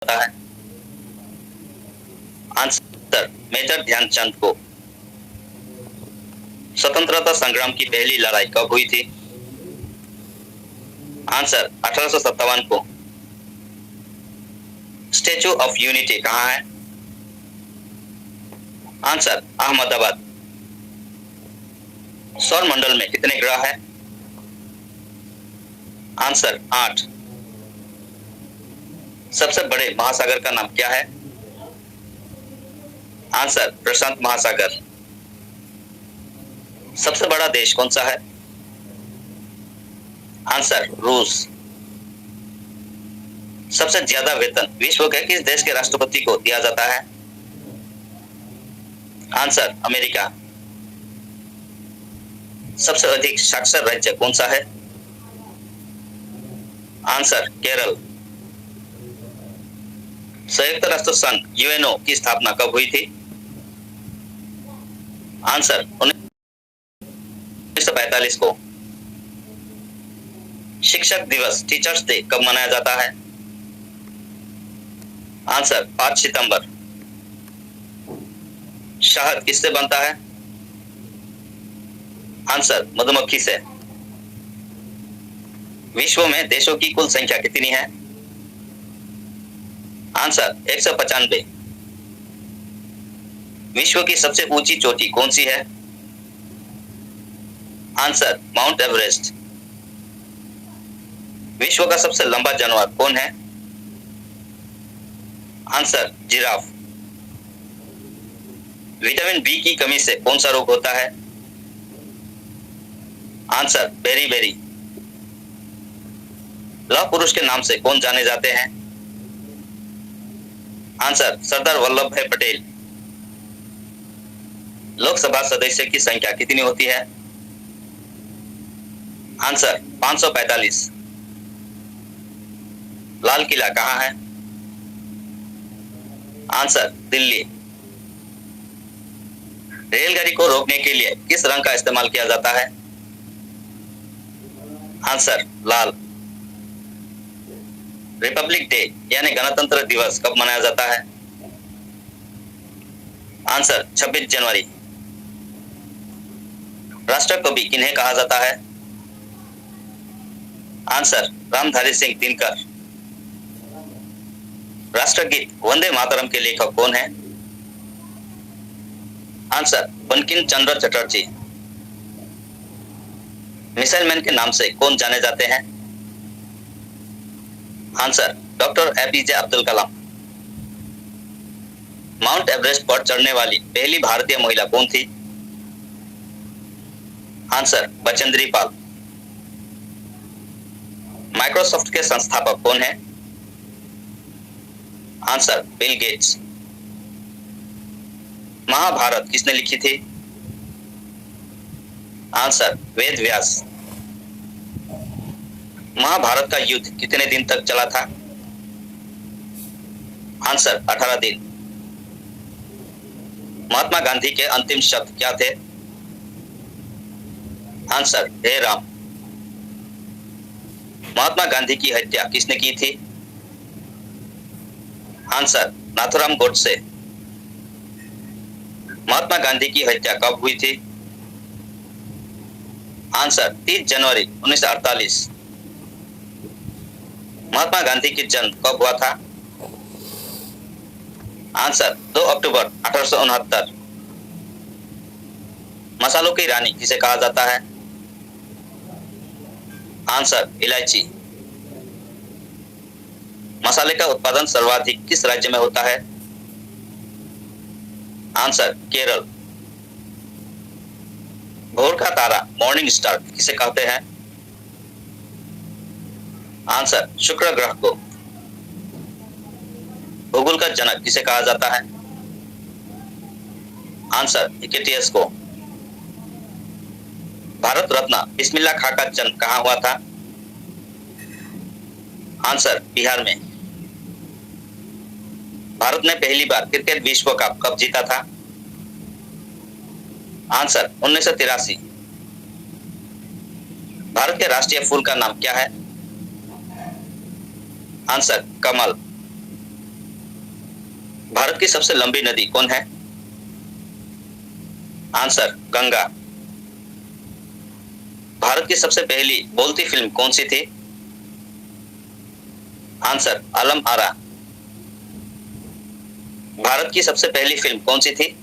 जाता है? Answer major Dhyanchand को। स्वतंत्रता संग्राम की पहली लड़ाई कब हुई थी? आंसर 1857 को। स्टेचू ऑफ यूनिटी कहाँ है? आंसर अहमदाबाद। सौर मंडल में कितने ग्रह हैं? आंसर 8। सबसे बड़े महासागर का नाम क्या है? आंसर प्रशांत महासागर। सबसे बड़ा देश कौन सा है? आंसर रूस। सबसे ज्यादा वेतन विश्व के किस देश के राष्ट्रपति को दिया जाता है? Answer America. सबसे अधिक साक्षर राज्य कौन सा है? आंसर केरल। संयुक्त राष्ट्र संघ यूएनओ की स्थापना कब हुई थी? आंसर 1945 को। शिक्षक दिवस टीचर्स डे कब मनाया जाता है? आंसर 5 सितंबर। शहद किससे बनता है? आंसर मधुमक्खी से। विश्व में देशों की कुल संख्या कितनी है? आंसर 195। विश्व की सबसे ऊंची चोटी कौन सी है? Answer mount Everest. विश्व का सबसे लंबा जानवर कौन है? Answer giraffe. विटामिन बी की कमी से कौन सा रोग होता है? Answer beri. लौह पुरुष के नाम से कौन जाने जाते हैं? आंसर सरदार वल्लभ भाई पटेल। लोकसभा सदस्य की संख्या कितनी होती है? आंसर 545। लाल किला कहाँ है? आंसर दिल्ली। रेलगाड़ी को रोकने के लिए किस रंग का इस्तेमाल किया जाता है? आंसर लाल। रिपब्लिक डे यानी गणतंत्र दिवस कब मनाया जाता है? आंसर 26 जनवरी। राष्ट्र कवि किन्हें कहा जाता है? आंसर रामधारी सिंह दिनकर। राष्ट्रगीत वंदे मातरम के लेखक कौन है? Answer Bankim Chandra Chatterjee. Missile man के नाम से कौन जाने जाते हैं? Answer doctor APJ Abdul Kalam. Mount Everest पर चढ़ने वाली पहली भारतीय महिला कौन थी? आंसर बचेंद्री पाल। माइक्रोसॉफ्ट के संस्थापक कौन है? Answer Bill Gates. महाभारत किसने लिखी थी? आंसर वेद व्यास। महाभारत का युद्ध कितने दिन तक चला था? आंसर 18 दिन। महात्मा गांधी के अंतिम शब्द क्या थे? आंसर हे राम। महात्मा गांधी की हत्या किसने की थी? आंसर नाथुराम गोडसे। महात्मा गांधी की हत्या कब हुई थी? आंसर 30 जनवरी 1948। महात्मा गांधी की जन्म कब हुआ था? आंसर 2 अक्टूबर 1869। मसालों की रानी किसे कहा जाता है? आंसर इलायची। मसाले का उत्पादन सर्वाधिक किस राज्य में होता है? आंसर केरल। भोर का तारा मॉर्निंग स्टार किसे कहते हैं? आंसर शुक्र ग्रह को। भूगोल का जनक किसे कहा जाता है? आंसर हिकेटियस को। भारत रत्न बिस्मिल्लाह खां का जन्म कहां हुआ था? आंसर बिहार में। भारत ने पहली बार क्रिकेट विश्व कप कब जीता था? आंसर 1983। भारत के राष्ट्रीय फूल का नाम क्या है? आंसर कमल। भारत की सबसे लंबी नदी कौन है? आंसर गंगा। भारत की सबसे पहली बोलती फिल्म कौन सी थी? आंसर आलम आरा। भारत की सबसे पहली फिल्म कौन सी थी?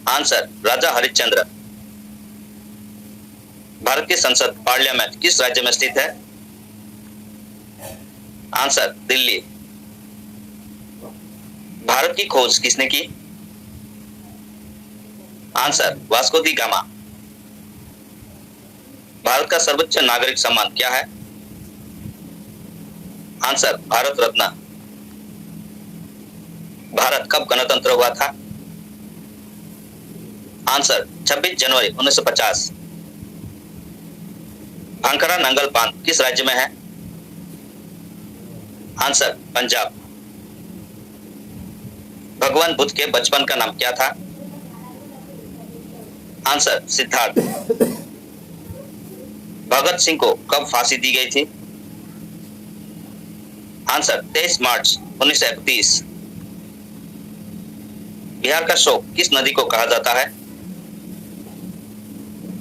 आंसर राजा हरिश्चंद्र। भारत की संसद पार्लियामेंट किस राज्य में स्थित है? आंसर दिल्ली। भारत की खोज किसने की? आंसर वास्को दी गामा। भारत का सर्वोच्च नागरिक सम्मान क्या है? आंसर भारत रत्न। भारत कब गणतंत्र हुआ था? आंसर 26 जनवरी 1950। भांखड़ा नंगल बांध किस राज्य में है? आंसर पंजाब। भगवान बुद्ध के बचपन का नाम क्या था? आंसर सिद्धार्थ। भगत सिंह को कब फांसी दी गई थी? आंसर 23 मार्च 1931। बिहार का शोक किस नदी को कहा जाता है?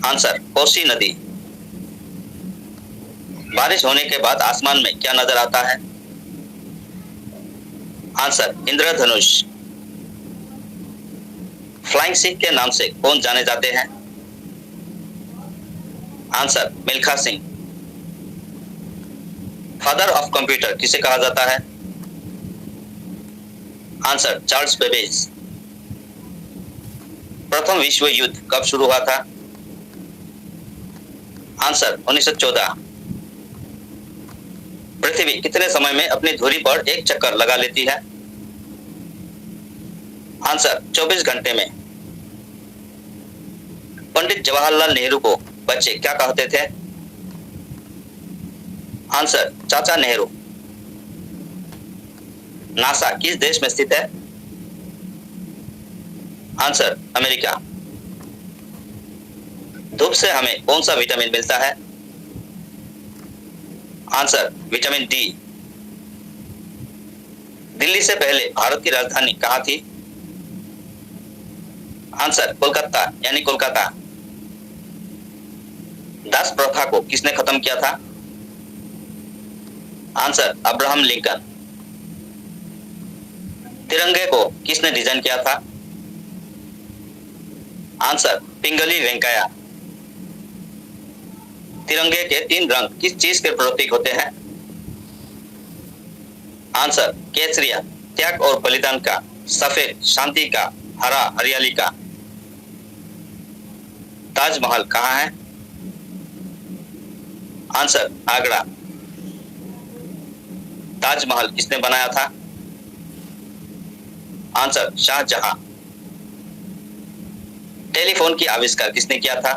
आंसर कोसी नदी। बारिश होने के बाद आसमान में क्या नजर आता है? आंसर इंद्रधनुष। फ्लाइंग सिख के नाम से कौन जाने जाते हैं? Answer Milkha Singh. Father of computer किसे कहा जाता है? Answer Charles Babbage. प्रथम विश्व युद्ध कब शुरू हुआ था? आंसर 1914। पृथ्वी कितने समय में अपनी धुरी पर एक चक्कर लगा लेती है? आंसर 24 घंटे में। पंडित जवाहरलाल नेहरू को बच्चे क्या कहते थे? आंसर चाचा नेहरू। नासा किस देश में स्थित है? Answer America. धूप से हमें कौन सा विटामिन मिलता है? Answer vitamin D. दिल्ली से पहले भारत की राजधानी कहां थी? आंसर कोलकाता यानी कोलकाता। दास प्रथा को किसने खत्म किया था? Answer Abraham Lincoln. तिरंगे को किसने डिजाइन किया था? आंसर पिंगली वेंकैया। तिरंगे के 3 रंग किस चीज के प्रतीक होते हैं? आंसर केसरिया त्याग और बलिदान का, सफेद शांति का, हरा हरियाली का। ताजमहल कहां है? आंसर आगरा। ताजमहल किसने बनाया था? आंसर शाहजहां। टेलीफोन की आविष्कार किसने किया था?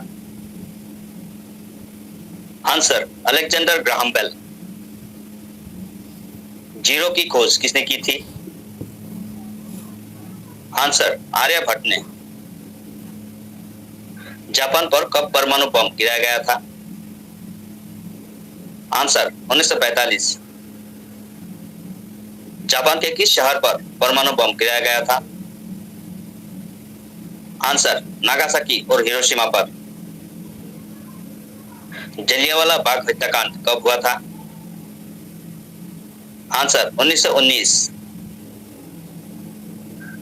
Answer Alexander Graham Bell. Zero की खोज किसने की थी? आंसर आर्यभट्ट ने। जापान पर कब परमाणु बम गिराया गया था? आंसर 1945। जापान के किस शहर पर परमाणु बम गिराया गया था? आंसर नागासाकी और हिरोशिमा पर। जलियांवाला बाग हत्याकांड कब हुआ था? आंसर 1919।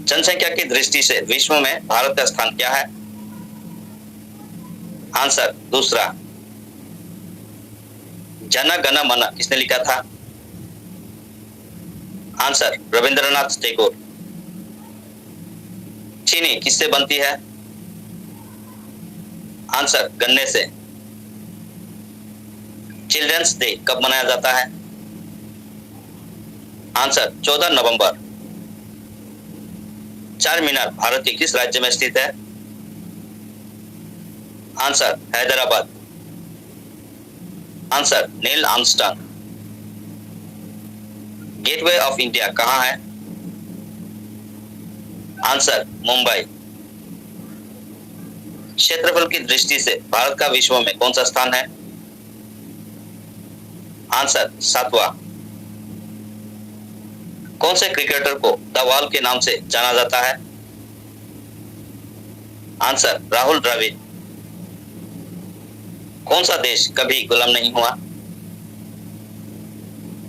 जनसंख्या की दृष्टि से विश्व में भारत का स्थान क्या है? आंसर दूसरा। जन गण मन किसने लिखा था? आंसर रविंद्रनाथ टैगोर। चीनी किससे बनती है? आंसर गन्ने से। चिल्ड्रंस डे कब मनाया जाता है? आंसर 14 नवंबर। चार मीनार भारत के किस राज्य में स्थित है? Answer Hyderabad. Answer Neil Armstrong. Gateway of India कहां है? आंसर मुंबई। क्षेत्रफल की दृष्टि से भारत का विश्व में कौन सा स्थान है? आंसर 7वां। कौन से क्रिकेटर को द वॉल के नाम से जाना जाता है? आंसर राहुल द्रविड़। कौन सा देश कभी गुलाम नहीं हुआ?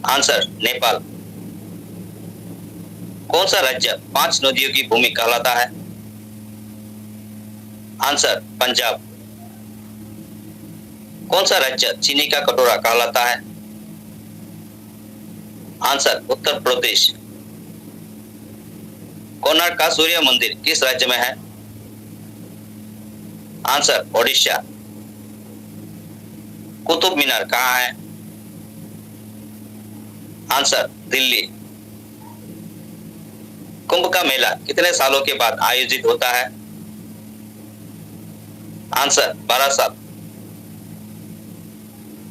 आंसर नेपाल। कौन सा राज्य 5 नदियों की भूमि कहलाता है? आंसर पंजाब। कौन सा राज्य चीनी का कटोरा कहलाता है? आंसर उत्तर प्रदेश। कोणार्क का सूर्य मंदिर किस राज्य में है? आंसर ओडिशा। कुतुब मीनार कहाँ है? आंसर दिल्ली। कुंभ का मेला कितने सालों के बाद आयोजित होता है? आंसर 12 साल।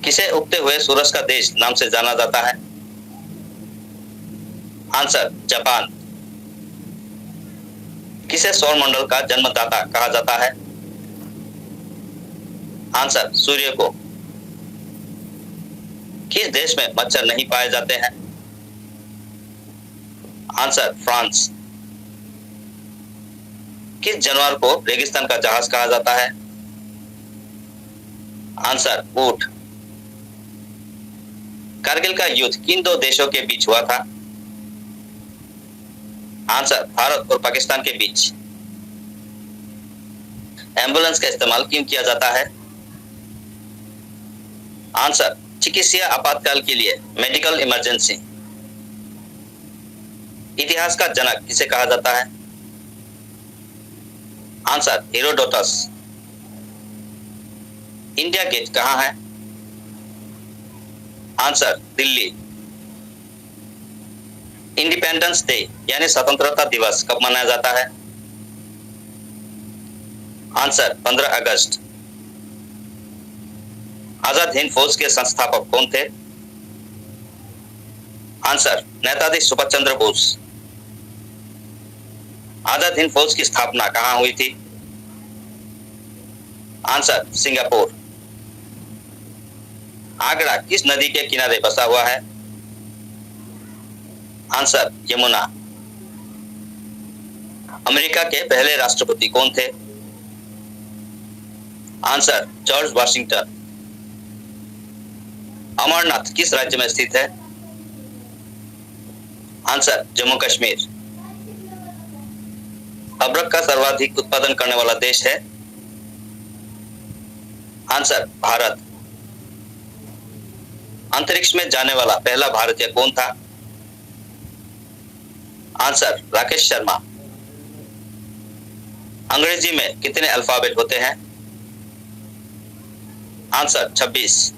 किसे उगते हुए सूरज का देश नाम से जाना जाता है? Answer Japan. किसे सौर मंडल का जन्मदाता कहा जाता है? आंसर सूर्य को। किस देश में मच्छर नहीं पाए जाते हैं? Answer France. किस जानवर को रेगिस्तान का जहाज कहा जाता है? आंसर ऊंट। कारगिल का युद्ध किन 2 देशों के बीच हुआ था? आंसर भारत और पाकिस्तान के बीच। एम्बुलेंस का इस्तेमाल क्यों किया जाता है? आंसर चिकित्सीय आपातकाल के लिए, मेडिकल इमरजेंसी। इतिहास का जनक किसे कहा जाता है? Answer Herodotus. इंडिया गेट कहाँ है? आंसर दिल्ली। इंडिपेंडेंस डे यानी स्वतंत्रता दिवस कब मनाया जाता है? आंसर 15 अगस्त। आजाद हिंद फौज के संस्थापक कौन थे? आंसर नेताजी सुभाष चंद्र बोस। आजाद हिंद फौज की स्थापना कहां हुई थी? Answer Singapore. आगरा किस नदी के किनारे बसा हुआ है? आंसर यमुना। अमेरिका के पहले राष्ट्रपति कौन थे? Answer George Washington. अमरनाथ किस राज्य में स्थित है? आंसर जम्मू कश्मीर। अदरक का सर्वाधिक उत्पादन करने वाला देश है? आंसर भारत। अंतरिक्ष में जाने वाला पहला भारतीय कौन था? आंसर राकेश शर्मा। अंग्रेजी में कितने अल्फाबेट होते हैं? आंसर 26।